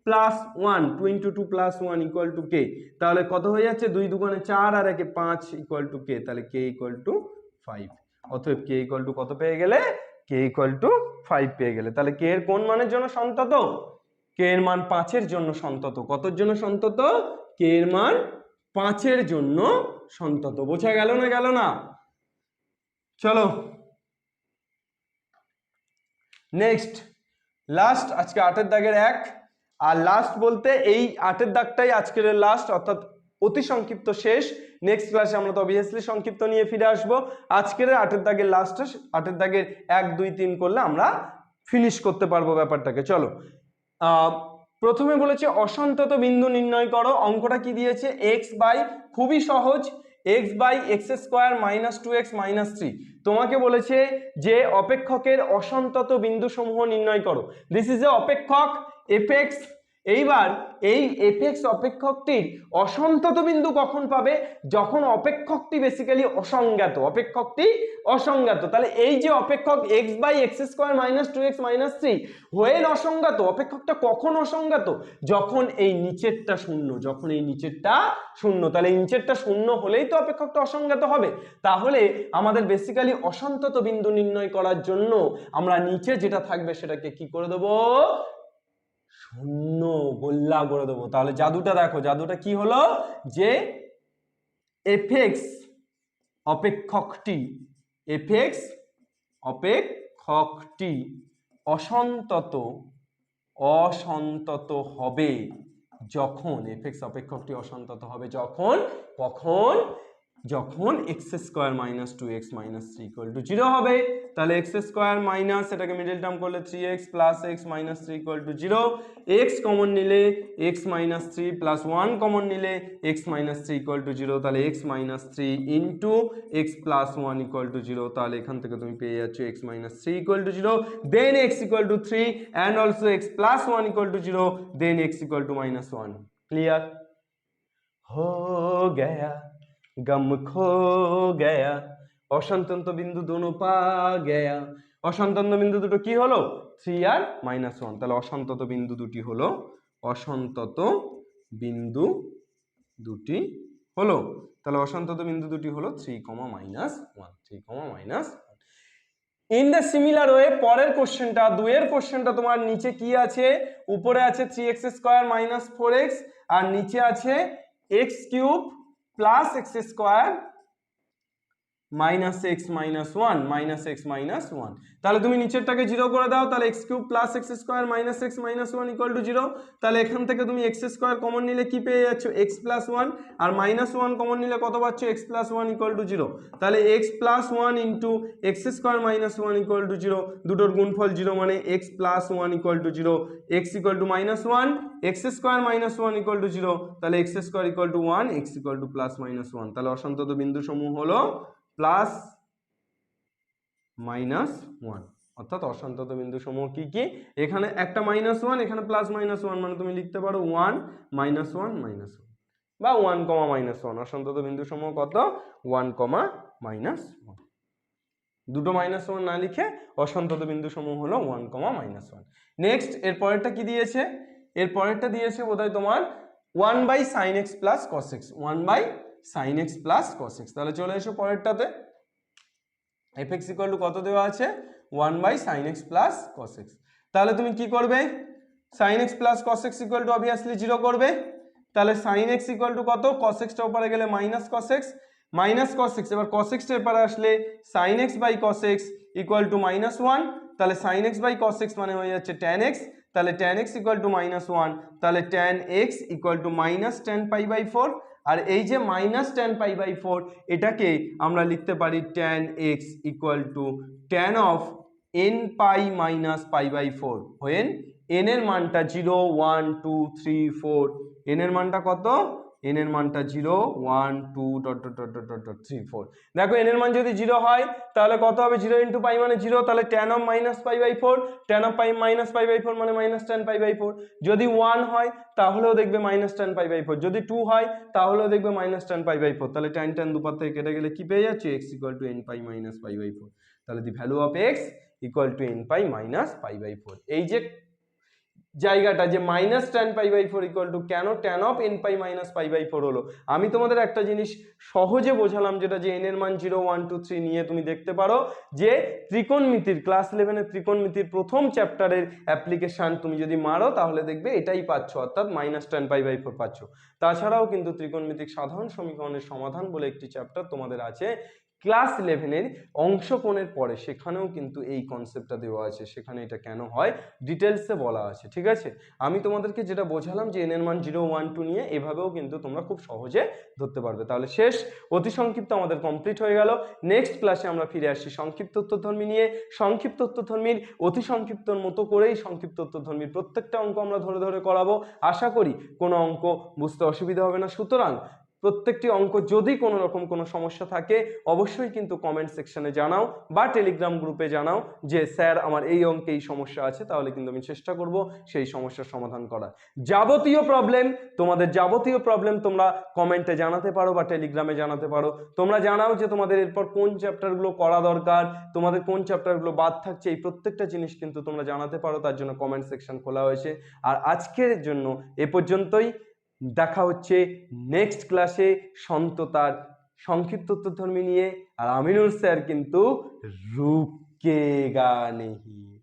plus 1, 2 into 2 plus 1 equal two k। তাহলে কত হয়ে যাচ্ছে, 2 দুগুণে 4 আর 1 5 ইকুয়াল টু k। তাহলে k ইকুয়াল টু 5। অতএব k ইকুয়াল টু কত পেয়ে গেলে, k ইকুয়াল টু 5 পেয়ে গেলে। তাহলে k এর কোন মানের জন্য সন্তত, k এর মান 5 এর জন্য সন্তত। কতর জন্য সন্তত, k এর মান 5 এর জন্য সন্তত। বোঝা গেল না, গেল না? চলো নেক্সট, লাস্ট, আজকে 8 দাগের 1। আর লাস্ট বলতে এই 8 দাগটাই আজকের লাস্ট, অর্থাৎ অতি সংক্ষিপ্ত শেষ। নেক্সট ক্লাসে আমরা তো অবভিয়াসলি সংক্ষিপ্ত নিয়ে ফিরে আসবো। আজকের 8 দাগের লাস্ট, 8 দাগের 1 2 3 করলে আমরা ফিনিশ করতে পারবো ব্যাপারটাকে। চলো, প্রথমে বলেছে অসন্তত বিন্দু নির্ণয় করো। অঙ্কটা কি দিয়েছে, x বাই, খুবই সহজ, x by x square minus 2x minus 3। তোমাকে বলেছে যে অপেক্ষকের অসন্তত বিন্দু সমূহ নির্ণয় করো। দিস ইজ এ অপেক্ষক fx। এইবার এই fx অপেক্ষকটির অসন্তত বিন্দু কখন পাবে, যখন অপেক্ষকটি বেসিক্যালি অসংজ্ঞাত, অপেক্ষকটি অসংজ্ঞাত। তাহলে এই যে অপেক্ষক x by x square minus 2x minus 3 when অসংজ্ঞাত, অপেক্ষকটা কখন অসংজ্ঞাত, যখন এই নিচেরটা শূন্য, যখন এই নিচেরটা শূন্য। তাহলে এই নিচেরটা শূন্য হলেই তো অপেক্ষকটা অসংজ্ঞাত হবে। তাহলে আমাদের বেসিক্যালি অসন্তত বিন্দু নির্ণয় করার জন্য আমরা নিচে যেটা থাকবে সেটাকে কি করে দেবো, শূন্য গোল্লা করে দেবো। তাহলে জাদুটা দেখো, জাদুটা কি হলো, যে fx অপেক্ষকটি, fx অপেক্ষকটি অসন্তত হবে যখন, fx অপেক্ষকটি অসন্তত হবে যখন, কখন, যখন x square minus 2x minus 3 equal to 0 হবে। তাহলে এক্স স্কোয়ার মাইনাস, এটাকে মিডল টার্ম করলে 3x plus x minus 3 equal to 0। x common নিলে x মাইনাস 3 প্লাস 1 কমন নিলে x মাইনাস 3 ইকুয়াল টু 0। তাহলে x minus 3 into x plus 1 equal to 0। তাহলে এখান থেকে তুমি পেয়ে যাচ্ছ x minus 3 equal to 0, then x equal to 3 and also x plus 1 equal to 0, then x equal to minus 1। Clear হো গয়া, गम खो गया, অসন্তত বিন্দু দোনো পা গয়া। অসন্তত বিন্দু দুটো কি হলো, 3 আর -1। তাহলে অসন্তত বিন্দু দুটি হলো, অসন্তত বিন্দু দুটি হলো, তাহলে অসন্তত বিন্দু দুটি হলো 3, -1, 3, -1। ইন দ্য সিমিলার ওয়ে পরের কোশ্চেনটা, 2 এর কোশ্চেনটা তোমার নিচে কি আছে, উপরে আছে 3x স্কয়ার মাইনাস 4x আর নিচে আছে x cube plus x square minus x minus one, minus x minus one. তাহলে তুমি নিচেরটাকে জিরো করে দাও, তাহলে x cube plus x square minus x minus one equal to zero. তাহলে এখান থেকে তুমি এক্স স্কোয়ার কমন নিলে কি পেয়ে যাচ্ছ, এক্স প্লাস ওয়ান, আর মাইনাস ওয়ান কমন নিলে কত পাচ্ছ, x plus one equal to zero. তাহলে x plus one into x square minus one equal to zero, দুটোর গুণফল জিরো মানে x plus one equal to zero, x equal to minus one, x square minus one equal to zero, তাহলে x square equal to one, x equal to plus minus one. তাহলে অসন্তত বিন্দু সমূহ হলো plus minus one, অর্থাৎ অসন্তত বিন্দু সমূহ কি কি, এখানে একটা মাইনাস ওয়ান, এখানে প্লাস মাইনাস ওয়ান, মানে তুমি লিখতে পারো one minus one minus one বা ওয়ান কমা মাইনাস ওয়ান। অসন্তত বিন্দু সমূহ কত, ওয়ান কমা মাইনাস ওয়ান। দুটো মাইনাস ওয়ান না লিখে অসন্তত বিন্দু সমূহ হলো one comma minus one. Next এর পরেরটা কি দিয়েছে, এর পরেরটা দিয়েছে বোধহয় তোমার one by sine x plus cos x, one by sine x plus cos x. তাহলে চলে এসো পরেরটাতে, এফ এক্স ইকুয়াল টু কত দেওয়া আছে, one by sine x plus cos x. তাহলে তুমি কি করবে, sine x plus cos x equal to obviously zero করবে। তাহলে সাইন এক্স ইকুয়াল টু কত, কস এক্সটা উপরে গেলে minus cos x, minus cos x, এবার কস এক্সটা এরপরে আসলে sine x by cos x equal to minus one. তাহলে sine x by cos x মানে হয়ে যাচ্ছে ট্যান এক্স, তাহলে tan x equal to minus one, তাহলে tan x equal to minus tan pi by four. আর এই যে minus tan pi by four, এটাকে আমরা লিখতে পারি tan x equal to tan of n pi minus pi by four, when n এর মানটা zero one two three four, n এর মানটা কত, এন এর মানটা zero one two dot dot dot dot dot three four. দেখো n এর মান যদি জিরো হয় তাহলে কত হবে, জিরো ইন্টু পাই মানে জিরো, তাহলে tan of minus pi by four, tan of pi minus pi by four মানে minus tan pi by four. যদি ওয়ান হয় তাহলেও দেখবে minus tan pi by four, যদি টু হয় তাহলেও দেখবে minus tan pi by four. তাহলে ট্যান ট্যান দুপার থেকে কেটে গেলে কি পেয়ে যাচ্ছে, x equal to n pi minus pi by four. তাহলে the value of x equal to n pi minus pi by four. এই যে জায়গাটা যে minus tan pi by four equal to কেন tan of n pi minus pi by four হলো, আমি তোমাদের একটা জিনিস সহজে বোঝালাম, যেটা যে এন এর মান জিরো ওয়ান টু থ্রি নিয়ে তুমি দেখতে পারো যে ত্রিকোণমিতির ক্লাস 11-এর ত্রিকোণমিতির প্রথম চ্যাপ্টারের অ্যাপ্লিকেশন তুমি যদি মারো তাহলে দেখবে এটাই পাচ্ছ, অর্থাৎ minus tan pi by four পাচ্ছ। তাছাড়াও কিন্তু ত্রিকোণমিতিক সাধারণ সমীকরণের সমাধান বলে একটি চ্যাপ্টার তোমাদের আছে ক্লাস 11-এর অংশকোণের পরে, সেখানেও কিন্তু এই কনসেপ্টটা দেওয়া আছে, সেখানে এটা কেন হয় ডিটেলসে বলা আছে। ঠিক আছে, আমি তোমাদেরকে যেটা বোঝালাম যে এন এর মান জিরো ওয়ান টু নিয়ে এভাবেও কিন্তু তোমরা খুব সহজে ধরতে পারবে। তাহলে শেষ অতি সংক্ষিপ্ত আমাদের কমপ্লিট হয়ে গেল। নেক্সট ক্লাসে আমরা ফিরে আসছি সংক্ষিপ্ত উত্তরধর্মী নিয়ে। সংক্ষিপ্ত উত্তরধর্মীর অতি সংক্ষিপ্তর মতো করেই সংক্ষিপ্ত উত্তরধর্মীর প্রত্যেকটা অঙ্ক আমরা ধরে ধরে করাবো। আশা করি কোনো অঙ্ক বুঝতে অসুবিধা হবে না। সুতরাং প্রত্যেকটি অঙ্ক যদি কোনো রকম কোনো সমস্যা থাকে অবশ্যই কিন্তু কমেন্ট সেকশনে জানাও বা টেলিগ্রাম গ্রুপে জানাও যে স্যার আমার এই অঙ্কে এই সমস্যা আছে, তাহলে কিন্তু আমি চেষ্টা করব সেই সমস্যার সমাধান করার। যাবতীয় প্রবলেম, তোমাদের যাবতীয় প্রবলেম তোমরা কমেন্টে জানাতে পারো বা টেলিগ্রামে জানাতে পারো। তোমরা জানাও যে তোমাদের এরপর কোন চ্যাপ্টারগুলো করা দরকার, তোমাদের কোন চ্যাপ্টারগুলো বাদ থাকছে, এই প্রত্যেকটা জিনিস কিন্তু তোমরা জানাতে পারো, তার জন্য কমেন্ট সেকশন খোলা হয়েছে। আর আজকের জন্য এ পর্যন্তই, দেখা হচ্ছে নেক্সট ক্লাসে সন্ততার সংক্ষিপ্ত উত্তরধর্মী নিয়ে। আর আমিনুল স্যার কিন্তু রুকেগা নেহি।